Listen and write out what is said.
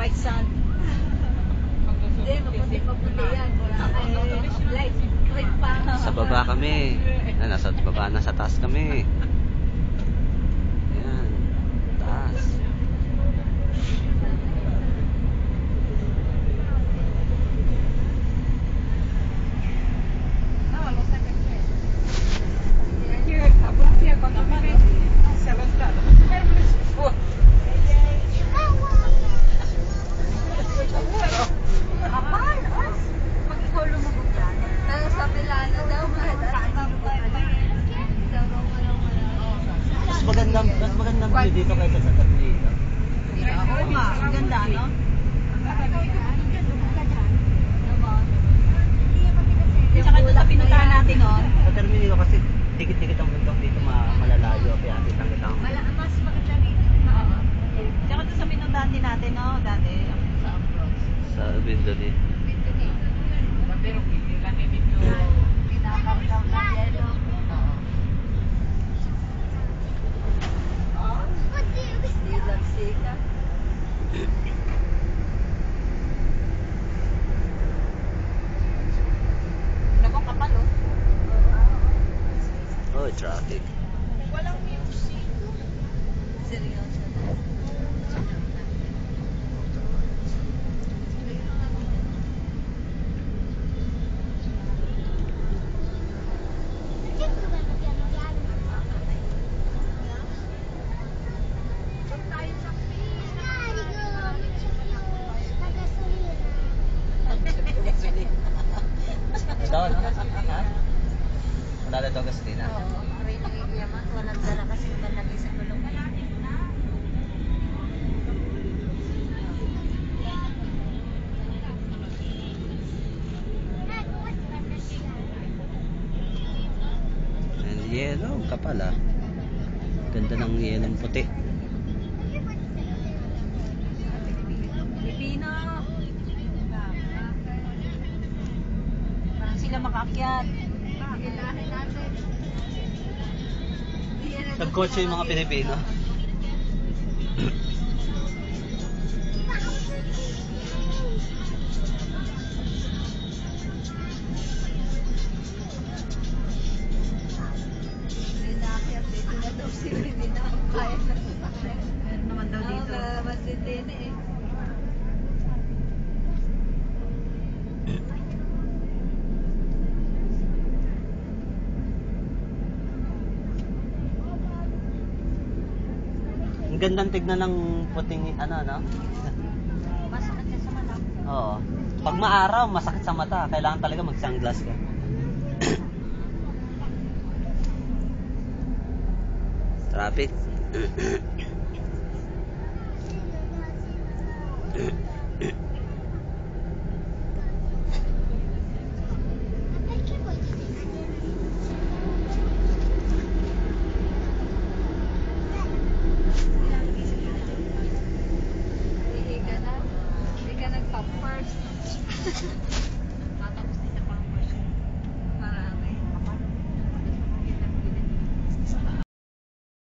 white sand. Hindi, maputi yan. Light cream pa. Sa baba kami. Nasa baba, nasa taas kami. Ayan. Taas. Mas magandang view dito kaysa sa Terminito. Oo nga, ang ganda, no? Tsaka doon sa pinuntahan natin, no? Sa Terminito kasi dikit-dikit ang bundok dito malalayo. Kaya kita ang Mas maganda dito. Tsaka doon sa pinuntahan din natin, no? Dati, sa Ambrose. sa window dito. Pero hindi lang dito. Pinakaraw na yelo. Oh, traffic. Walang music. Seryoso. Ito, no? Ha? Wala na daw gasolina. Oo, aray nangigiyaman. Walang dala kasi malagay sa gulong. And yellow, kapal ah. Ganda ng yellow puti. Pilipino. Parang sila makaakyat. Nagkotse yung mga Pilipino. Meron naman daw dito. Ang gandang tignan ng puting ano, no? Masakit siya sa mata. Oo. Pag maaraw, masakit sa mata. Kailangan talaga mag-sunglass ka. Traffic.